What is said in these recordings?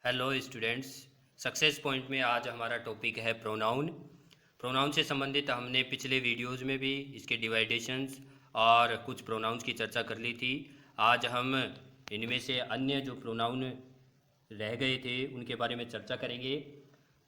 Hello students. Success point में आज हमारा टॉपिक है प्रोनाउन। प्रोनाउन से संबंधित हमने पिछले वीडियोस में भी इसके डिवाइडेशंस और कुछ प्रोनाउंस की चर्चा कर ली थी। आज हम इनमें से अन्य जो प्रोनाउन रह गए थे उनके बारे में चर्चा करेंगे।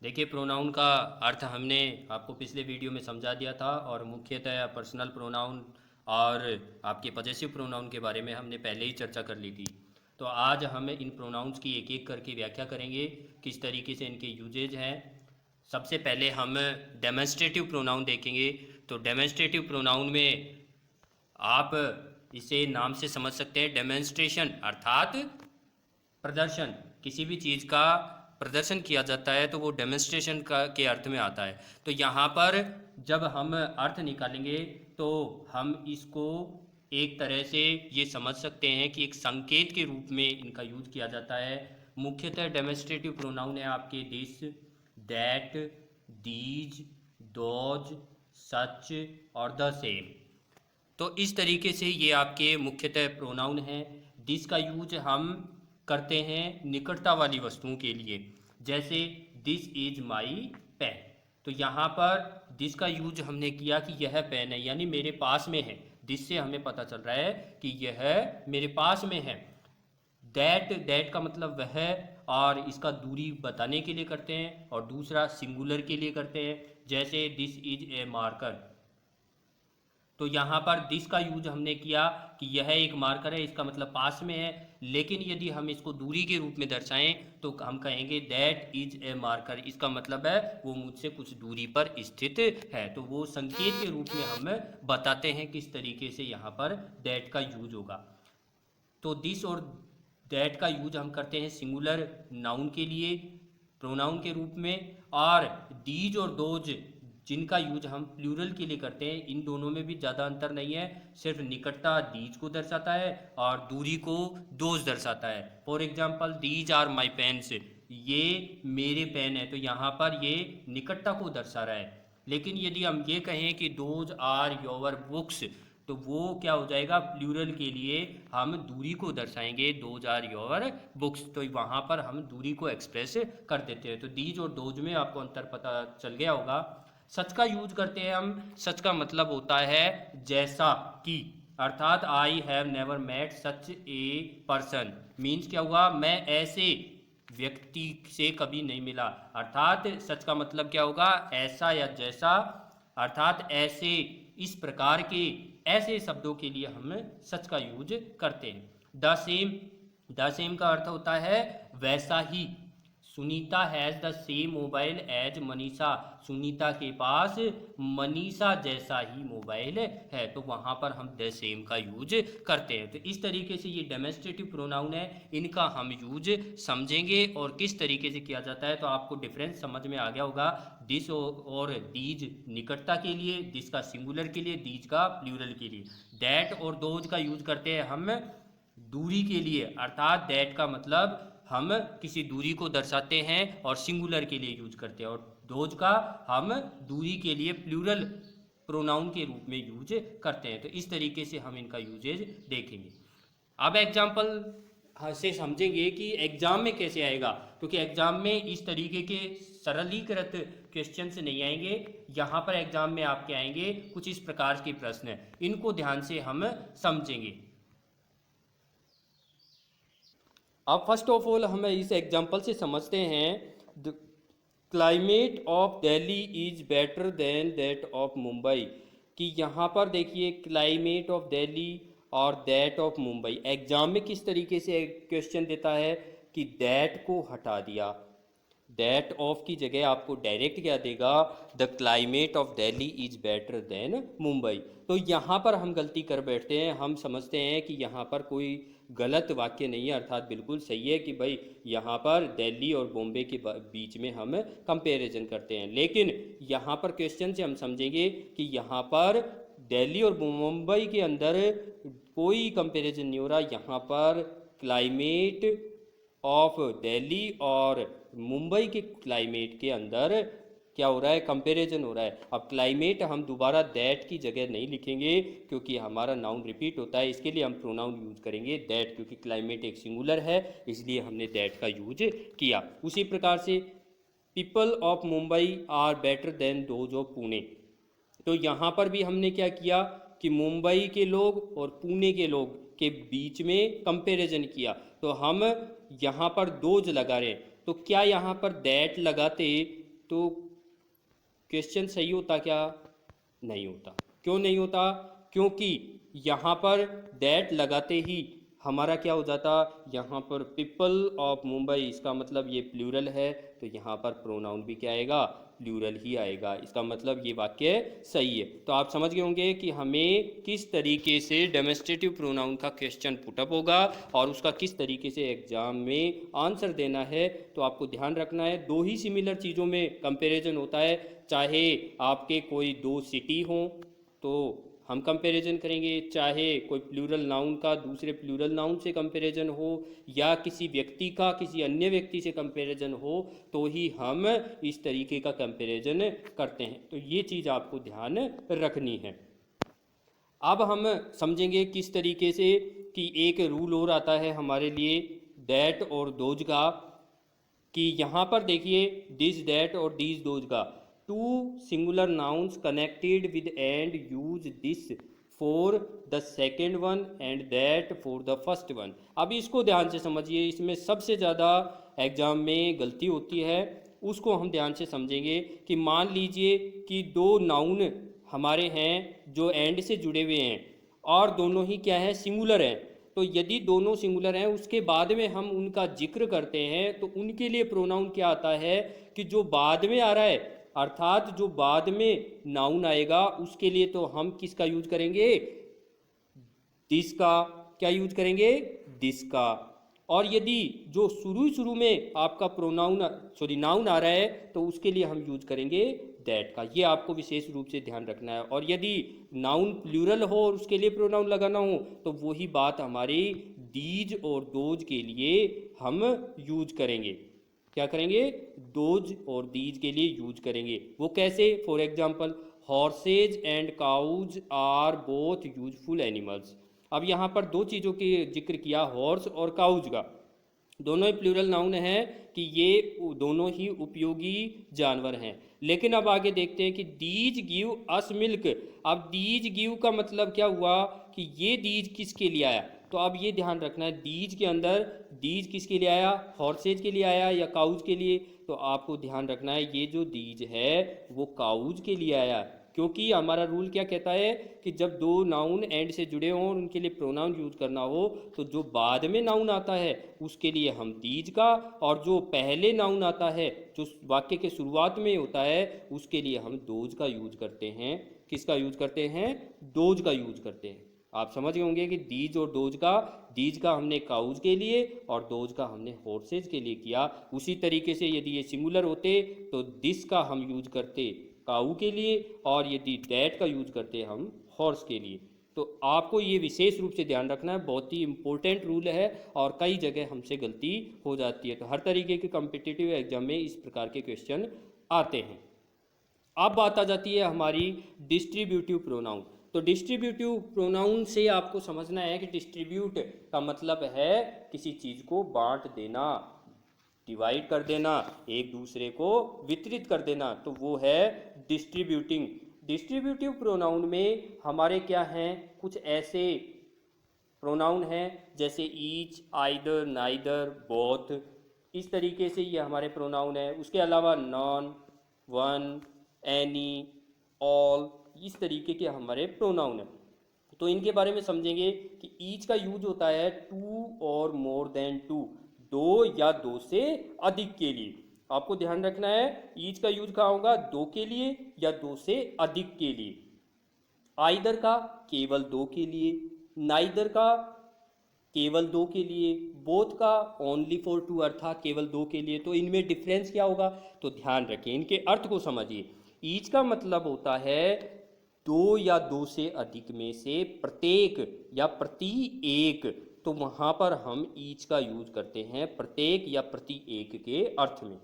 देखिए, प्रोनाउन का अर्थ हमने आपको पिछले वीडियो में समझा दिया था और मुख्यतः पर्सनल प्रोनाउन और आपके पजेसिव प्रोनाउन के बारे में हमने पहले ही चर्चा कर ली थी। तो आज हम इन प्रोनाउंस की एक एक करके व्याख्या करेंगे, किस तरीके से इनके यूजेज हैं। सबसे पहले हम डेमोन्स्ट्रेटिव प्रोनाउन देखेंगे। तो डेमोन्स्ट्रेटिव प्रोनाउन में आप इसे नाम से समझ सकते हैं, डेमोन्स्ट्रेशन अर्थात प्रदर्शन। किसी भी चीज़ का प्रदर्शन किया जाता है तो वो डेमोन्स्ट्रेशन का के अर्थ में आता है। तो यहाँ पर जब हम अर्थ निकालेंगे तो हम इसको एक तरह से ये समझ सकते हैं कि एक संकेत के रूप में इनका यूज किया जाता है। मुख्यतः डेमोन्स्ट्रेटिव प्रोनाउन है आपके दिस, दैट, दीज, दोज, सच और द सेम। तो इस तरीके से ये आपके मुख्यतः प्रोनाउन हैं। दिस का यूज हम करते हैं निकटता वाली वस्तुओं के लिए, जैसे दिस इज माई पेन। तो यहाँ पर दिस का यूज हमने किया कि यह पेन है, यानी मेरे पास में है। दिस से हमें पता चल रहा है कि यह मेरे पास में है। दैट का मतलब वह, और इसका दूरी बताने के लिए करते हैं, और दूसरा सिंगुलर के लिए करते हैं, जैसे दिस इज ए मार्कर। तो यहाँ पर दिस का यूज हमने किया कि यह एक मार्कर है, इसका मतलब पास में है। लेकिन यदि हम इसको दूरी के रूप में दर्शाएं तो हम कहेंगे दैट इज ए मार्कर। इसका मतलब है वो मुझसे कुछ दूरी पर स्थित है। तो वो संकेत के रूप में हम बताते हैं किस तरीके से यहाँ पर दैट का यूज होगा। तो दिस और दैट का यूज हम करते हैं सिंगुलर नाउन के लिए प्रोनाउन के रूप में, और दीज और दोज जिनका यूज हम प्लूरल के लिए करते हैं, इन दोनों में भी ज़्यादा अंतर नहीं है। सिर्फ निकटता दीज को दर्शाता है और दूरी को दोज दर्शाता है। For example, these are my pens, ये मेरे पेन है, तो यहाँ पर ये निकटता को दर्शा रहा है। लेकिन यदि हम ये कहें कि दोज आर योर बुक्स, तो वो क्या हो जाएगा, प्लूरल के लिए हम दूरी को दर्शाएंगे, दोज आर योर बुक्स। तो वहाँ पर हम दूरी को एक्सप्रेस कर देते हैं। तो दीज और दोज में आपको अंतर पता चल गया होगा। सच का यूज करते हैं हम। सच का मतलब होता है जैसा कि, अर्थात I have never met such a person. Means क्या हुआ, मैं ऐसे व्यक्ति से कभी नहीं मिला। अर्थात सच का मतलब क्या होगा, ऐसा या जैसा, अर्थात ऐसे, इस प्रकार के, ऐसे शब्दों के लिए हम सच का यूज करते हैं। द सेम का अर्थ होता है वैसा ही। Sunita has the same mobile as Manisha. Sunita के पास मनीषा जैसा ही मोबाइल है। तो वहाँ पर हम द सेम का यूज करते हैं। तो इस तरीके से ये डेमोन्स्ट्रेटिव प्रोनाउन है, इनका हम यूज समझेंगे और किस तरीके से किया जाता है। तो आपको डिफरेंस समझ में आ गया होगा। दिस और दीज निकटता के लिए, दिस का सिंगुलर के लिए, दीज का प्लूरल के लिए। दैट और दोज का यूज करते हैं हम दूरी के लिए, अर्थात दैट का मतलब हम किसी दूरी को दर्शाते हैं और सिंगुलर के लिए यूज करते हैं, और दोज का हम दूरी के लिए प्लूरल प्रोनाउन के रूप में यूज करते हैं। तो इस तरीके से हम इनका यूजेज देखेंगे। अब एग्जाम्पल से समझेंगे कि एग्जाम में कैसे आएगा, क्योंकि एग्जाम में इस तरीके के सरलीकृत क्वेश्चन नहीं आएंगे। यहाँ पर एग्जाम में आपके आएंगे कुछ इस प्रकार के प्रश्न, इनको ध्यान से हम समझेंगे। अब फर्स्ट ऑफ ऑल हम इस एग्जाम्पल से समझते हैं, the climate of Delhi is better than that of Mumbai. कि यहाँ पर देखिए क्लाइमेट ऑफ दिल्ली और दैट ऑफ मुंबई, एग्जाम में किस तरीके से क्वेश्चन देता है कि दैट को हटा दिया, दैट ऑफ की जगह आपको डायरेक्ट क्या देगा, the climate of Delhi is better than Mumbai. तो यहाँ पर हम गलती कर बैठते हैं, हम समझते हैं कि यहाँ पर कोई गलत वाक्य नहीं है, अर्थात बिल्कुल सही है कि भाई यहाँ पर दिल्ली और बॉम्बे के बीच में हम कंपैरिजन करते हैं। लेकिन यहाँ पर क्वेश्चन से हम समझेंगे कि यहाँ पर दिल्ली और मुंबई के अंदर कोई कंपैरिजन नहीं हो रहा। यहाँ पर क्लाइमेट ऑफ दिल्ली और मुंबई के क्लाइमेट के अंदर क्या हो रहा है, कंपैरिजन हो रहा है। अब क्लाइमेट हम दोबारा दैट की जगह नहीं लिखेंगे क्योंकि हमारा नाउन रिपीट होता है, इसके लिए हम प्रोनाउन यूज करेंगे दैट, क्योंकि क्लाइमेट एक सिंगुलर है इसलिए हमने दैट का यूज किया। उसी प्रकार से people of Mumbai are better than those of Pune, तो यहाँ पर भी हमने क्या किया कि मुंबई के लोग और पुणे के लोग के बीच में कंपैरिजन किया, तो हम यहाँ पर दोज लगा रहे हैं, तो क्या यहाँ पर दैट लगाते तो क्वेश्चन सही होता क्या? नहीं होता। क्यों नहीं होता? क्योंकि यहाँ पर दैट लगाते ही हमारा क्या हो जाता, यहाँ पर पीपल ऑफ मुंबई, इसका मतलब ये प्लूरल है, तो यहाँ पर प्रोनाउन भी क्या आएगा, प्लूरल ही आएगा। इसका मतलब ये वाक्य सही है। तो आप समझ गए होंगे कि हमें किस तरीके से डेमोस्ट्रेटिव प्रोनाउन का क्वेश्चन पुटअप होगा और उसका किस तरीके से एग्जाम में आंसर देना है। तो आपको ध्यान रखना है, दो ही सिमिलर चीज़ों में कंपेरिजन होता है, चाहे आपके कोई दो सिटी हों तो हम कंपैरिजन करेंगे, चाहे कोई प्लूरल नाउन का दूसरे प्लूरल नाउन से कंपैरिजन हो या किसी व्यक्ति का किसी अन्य व्यक्ति से कंपैरिजन हो, तो ही हम इस तरीके का कंपैरिजन करते हैं। तो ये चीज़ आपको ध्यान रखनी है। अब हम समझेंगे किस तरीके से कि एक रूल और आता है हमारे लिए दैट और दोज का, कि यहाँ पर देखिए दिस दैट और दीज दोज का, two singular nouns connected with and use this for the second one and that for the first one. अब इसको ध्यान से समझिए, इसमें सबसे ज़्यादा एग्जाम में गलती होती है, उसको हम ध्यान से समझेंगे। कि मान लीजिए कि दो नाउन हमारे हैं जो एंड से जुड़े हुए हैं और दोनों ही क्या है, सिंगुलर हैं, तो यदि दोनों सिंगुलर हैं उसके बाद में हम उनका जिक्र करते हैं तो उनके लिए प्रोनाउन क्या आता है कि जो बाद में आ रहा है, अर्थात जो बाद में नाउन आएगा उसके लिए तो हम किसका यूज करेंगे, दिस का। क्या यूज करेंगे, दिस का। और यदि जो शुरू में आपका प्रोनाउन नाउन आ रहा है तो उसके लिए हम यूज करेंगे दैट का। ये आपको विशेष रूप से ध्यान रखना है। और यदि नाउन प्लूरल हो और उसके लिए प्रोनाउन लगाना हो तो वही बात हमारी दीज और दोज के लिए हम यूज करेंगे। क्या करेंगे, दोज और दीज के लिए यूज करेंगे। वो कैसे, for example horses and cows are both useful animals. अब यहाँ पर दो चीज़ों के जिक्र किया, हॉर्स और काउज का, दोनों ही प्लूरल नाउन है कि ये दोनों ही उपयोगी जानवर हैं। लेकिन अब आगे देखते हैं कि दीज गिव अस मिल्क। अब दीज गिव का मतलब क्या हुआ कि ये दीज किसके लिए आया, तो अब ये ध्यान रखना है दीज के अंदर दीज किसके लिए आया, हॉर्सेज के लिए आया या काउज के लिए। तो आपको ध्यान रखना है ये जो दीज है वो काउज के लिए आया, क्योंकि हमारा रूल क्या कहता है कि जब दो नाउन एंड से जुड़े हों और उनके लिए प्रोनाउन यूज करना हो तो जो बाद में नाउन आता है उसके लिए हम दीज का, और जो पहले नाउन आता है जो वाक्य के शुरुआत में होता है उसके लिए हम दोज का यूज करते हैं। किसका यूज करते हैं, दोज का यूज करते हैं। आप समझ गए होंगे कि दीज और दोज का, दीज का हमने काउज के लिए और दोज का हमने हॉर्सेज के लिए किया। उसी तरीके से यदि ये सिंगुलर होते तो दिस का हम यूज करते काऊ के लिए और यदि दैट का यूज करते हम हॉर्स के लिए। तो आपको ये विशेष रूप से ध्यान रखना है, बहुत ही इंपॉर्टेंट रूल है और कई जगह हमसे गलती हो जाती है। तो हर तरीके के कॉम्पिटिटिव एग्जाम में इस प्रकार के क्वेश्चन आते हैं। अब बात आ जाती है हमारी डिस्ट्रीब्यूटिव प्रोनाउन। तो डिस्ट्रीब्यूटिव प्रोनाउन से आपको समझना है कि डिस्ट्रीब्यूट का मतलब है किसी चीज़ को बांट देना, डिवाइड कर देना, एक दूसरे को वितरित कर देना, तो वो है डिस्ट्रीब्यूटिंग। डिस्ट्रीब्यूटिव प्रोनाउन में हमारे क्या हैं, कुछ ऐसे प्रोनाउन हैं जैसे ईच, आइदर, नाइदर, बोथ, इस तरीके से ये हमारे प्रोनाउन है। उसके अलावा नॉन, वन, एनी, ऑल, इस तरीके के हमारे प्रोनाउन हैं। तो इनके बारे में समझेंगे कि ईच का यूज होता है टू और मोर देन टू, दो या दो से अधिक के लिए। आपको ध्यान रखना है ईच का यूज कहाँ होगा, दो के लिए या दो से अधिक के लिए। आइदर का केवल दो के लिए, नाइदर का केवल दो के लिए, बोथ का ओनली फॉर टू अर्थात केवल दो के लिए। तो इनमें डिफरेंस क्या होगा, तो ध्यान रखें, इनके अर्थ को समझिए। ईच का मतलब होता है दो या दो से अधिक में से प्रत्येक या प्रति एक, तो वहाँ पर हम ईच का यूज करते हैं प्रत्येक या प्रति एक के अर्थ में।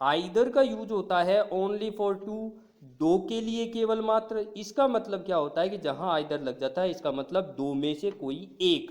आइदर का यूज होता है ओनली फॉर टू, दो के लिए केवल मात्र। इसका मतलब क्या होता है कि जहां आइदर लग जाता है इसका मतलब दो में से कोई एक।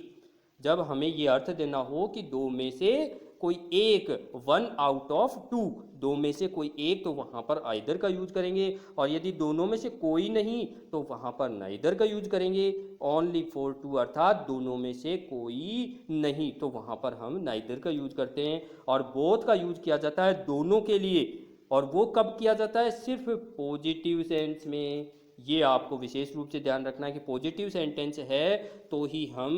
जब हमें ये अर्थ देना हो कि दो में से कोई एक, वन आउट ऑफ टू, दो में से कोई एक, तो वहां पर आइदर का यूज करेंगे। और यदि दोनों में से कोई नहीं तो वहां पर नाइदर का यूज करेंगे। ओनली फॉर टू अर्थात दोनों में से कोई नहीं, तो वहां पर हम नाइदर का यूज करते हैं। और बोथ का यूज किया जाता है दोनों के लिए, और वो कब किया जाता है? सिर्फ पॉजिटिव सेंस में। ये आपको विशेष रूप से ध्यान रखना है कि पॉजिटिव सेंटेंस है तो ही हम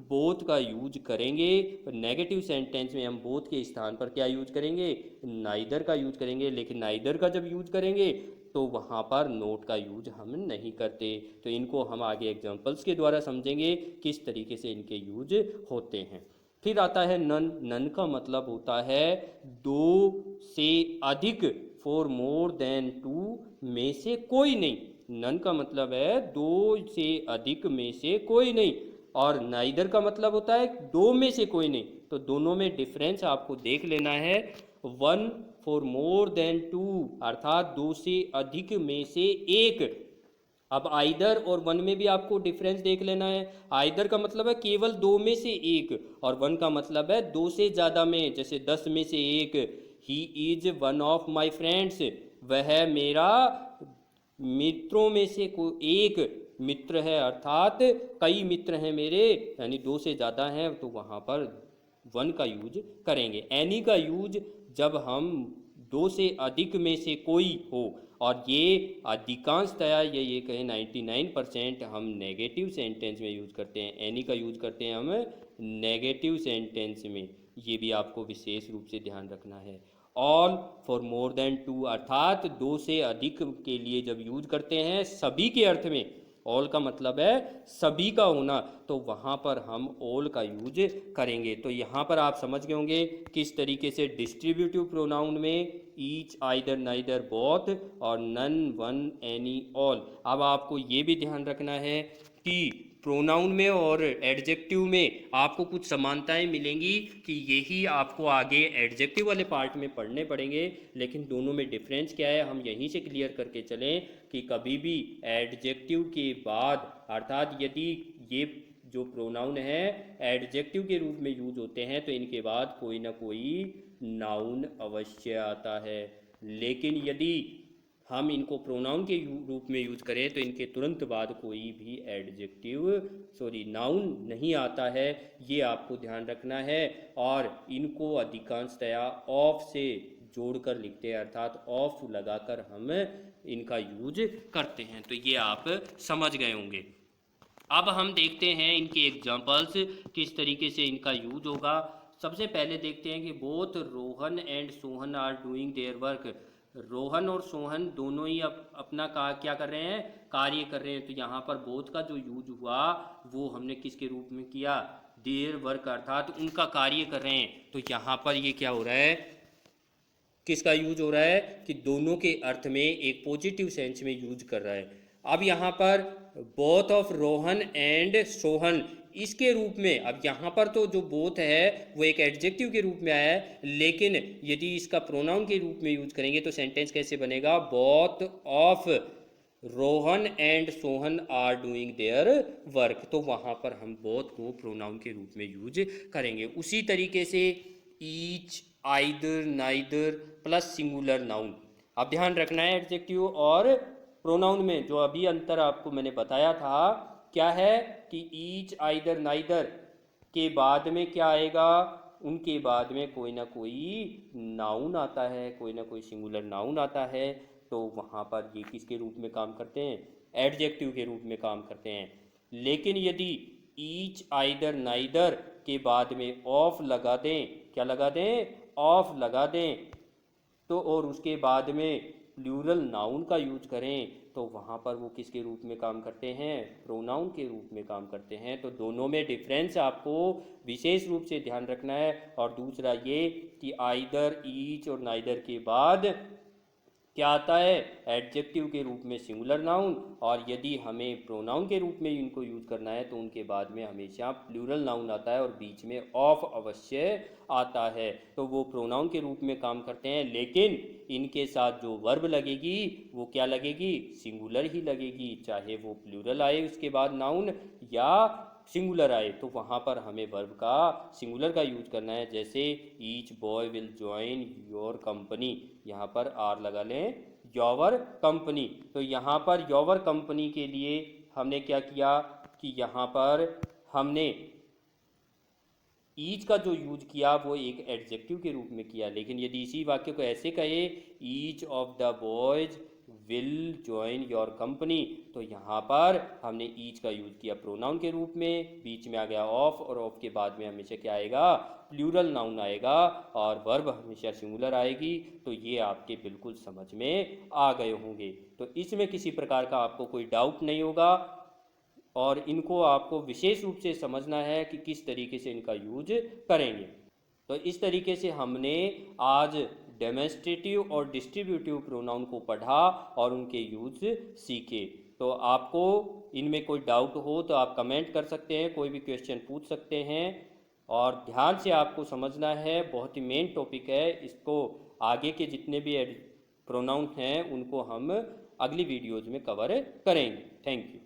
बोथ का यूज करेंगे। नेगेटिव सेंटेंस में हम बोथ के स्थान पर क्या यूज करेंगे? नाइदर का यूज करेंगे। लेकिन नाइदर का जब यूज करेंगे तो वहाँ पर नोट का यूज हम नहीं करते। तो इनको हम आगे एग्जाम्पल्स के द्वारा समझेंगे किस तरीके से इनके यूज होते हैं। फिर आता है नन। नन का मतलब होता है दो से अधिक, फॉर मोर देन टू, में से कोई नहीं। नन का मतलब है दो से अधिक में से कोई नहीं। और नाइदर का मतलब होता है दो में से कोई नहीं। तो दोनों में डिफरेंस आपको देख लेना है। One for more than two अर्थात दो से अधिक में से एक। अब आइदर और वन में भी आपको डिफरेंस देख लेना है। आइदर का मतलब है केवल दो में से एक, और वन का मतलब है दो से ज़्यादा में। जैसे 10 में से एक, he is one of my friends, वह मेरा मित्रों में से कोई एक मित्र है, अर्थात कई मित्र हैं मेरे, यानी दो से ज़्यादा हैं, तो वहाँ पर वन का यूज करेंगे। एनी का यूज जब हम दो से अधिक में से कोई हो, और ये अधिकांशतया ये कहें 99% हम नेगेटिव सेंटेंस में यूज करते हैं। एनी का यूज करते हैं हम नेगेटिव सेंटेंस में, ये भी आपको विशेष रूप से ध्यान रखना है। All for more than two अर्थात दो से अधिक के लिए जब यूज करते हैं सभी के अर्थ में, ऑल का मतलब है सभी का होना, तो वहाँ पर हम ऑल का यूज करेंगे। तो यहाँ पर आप समझ गए होंगे किस तरीके से डिस्ट्रीब्यूटिव प्रोनाउन में ईच, आइदर, नाइदर, बोथ और नन, वन, एनी, ऑल। अब आपको ये भी ध्यान रखना है कि प्रोनाउन में और एडजेक्टिव में आपको कुछ समानताएं मिलेंगी कि यही आपको आगे एडजेक्टिव वाले पार्ट में पढ़ने पड़ेंगे। लेकिन दोनों में डिफरेंस क्या है हम यहीं से क्लियर करके चलें कि कभी भी एडजेक्टिव के बाद अर्थात यदि ये जो प्रोनाउन है एडजेक्टिव के रूप में यूज होते हैं तो इनके बाद कोई ना कोई नाउन अवश्य आता है। लेकिन यदि हम इनको प्रोनाउन के रूप में यूज करें तो इनके तुरंत बाद कोई भी नाउन नहीं आता है। ये आपको ध्यान रखना है। और इनको अधिकांशतया ऑफ से जोड़कर लिखते हैं, अर्थात ऑफ लगाकर हम इनका यूज करते हैं। तो ये आप समझ गए होंगे। अब हम देखते हैं इनके एग्जाम्पल्स किस तरीके से इनका यूज होगा। सबसे पहले देखते हैं कि both Rohan and Sohan are doing their work. Rohan और सोहन दोनों ही अपना क्या कर रहे हैं? कार्य कर रहे हैं। तो यहाँ पर बोथ का जो यूज हुआ वो हमने किसके रूप में किया? देयर वर्क अर्थात उनका कार्य कर रहे हैं। तो यहाँ पर ये क्या हो रहा है? किसका यूज हो रहा है? कि दोनों के अर्थ में एक पॉजिटिव सेंस में यूज कर रहा है। अब यहाँ पर both of Rohan and Sohan इसके रूप में, अब यहाँ पर तो जो बोथ है वो एक एडजेक्टिव के रूप में आया है, लेकिन यदि इसका प्रोनाउन के रूप में यूज करेंगे तो सेंटेंस कैसे बनेगा? Both of Rohan and Sohan are doing their work. तो वहाँ पर हम बोथ को प्रोनाउन के रूप में यूज करेंगे। उसी तरीके से each, either, neither plus singular noun. अब ध्यान रखना है एडजेक्टिव और प्रोनाउन में जो अभी अंतर आपको मैंने बताया था क्या है कि ईच, आइदर, नाइदर के बाद में क्या आएगा? उनके बाद में कोई ना कोई नाउन आता है, कोई ना कोई सिंगुलर नाउन आता है। तो वहाँ पर ये किसके रूप में काम करते हैं? एडजेक्टिव के रूप में काम करते हैं। लेकिन यदि ईच, आइदर, नाइदर के बाद में ऑफ लगा दें, क्या लगा दें? ऑफ लगा दें, तो और उसके बाद में प्लूरल नाउन का यूज करें तो वहाँ पर वो किसके रूप में काम करते हैं? प्रोनाउन के रूप में काम करते हैं। तो दोनों में डिफरेंस आपको विशेष रूप से ध्यान रखना है। और दूसरा ये कि आइदर, ईच और नाइदर के बाद क्या आता है, एडजेक्टिव के रूप में सिंगुलर नाउन, और यदि हमें प्रोनाउन के रूप में इनको यूज़ करना है तो उनके बाद में हमेशा प्लूरल नाउन आता है और बीच में ऑफ अवश्य आता है। तो वो प्रोनाउन के रूप में काम करते हैं, लेकिन इनके साथ जो वर्ब लगेगी वो क्या लगेगी, सिंगुलर ही लगेगी, चाहे वो प्लूरल आए उसके बाद नाउन या सिंगुलर आए, तो वहाँ पर हमें वर्ब का सिंगुलर का यूज करना है। जैसे each boy will join your company, यहाँ पर आर लगा लें, योर कंपनी। तो यहाँ पर योर कंपनी के लिए हमने क्या किया कि यहाँ पर हमने ईच का जो यूज किया वो एक एडजेक्टिव के रूप में किया, लेकिन यदि इसी वाक्य को ऐसे कहे, each of the boys will join your company, तो यहाँ पर हमने ईच का यूज किया प्रोनाउन के रूप में, बीच में आ गया ऑफ, और ऑफ के बाद में हमेशा क्या आएगा, प्लूरल नाउन आएगा, और वर्ब हमेशा सिंगुलर आएगी। तो ये आपके बिल्कुल समझ में आ गए होंगे। तो इसमें किसी प्रकार का आपको कोई डाउट नहीं होगा, और इनको आपको विशेष रूप से समझना है कि किस तरीके से इनका यूज करेंगे। तो इस तरीके से हमने आज डेमोन्स्ट्रेटिव और डिस्ट्रीब्यूटिव प्रोनाउन को पढ़ा और उनके यूज सीखे। तो आपको इनमें कोई डाउट हो तो आप कमेंट कर सकते हैं, कोई भी क्वेश्चन पूछ सकते हैं, और ध्यान से आपको समझना है, बहुत ही मेन टॉपिक है। इसको आगे के जितने भी प्रोनाउन हैं उनको हम अगली वीडियोज़ में कवर करेंगे। Thank you.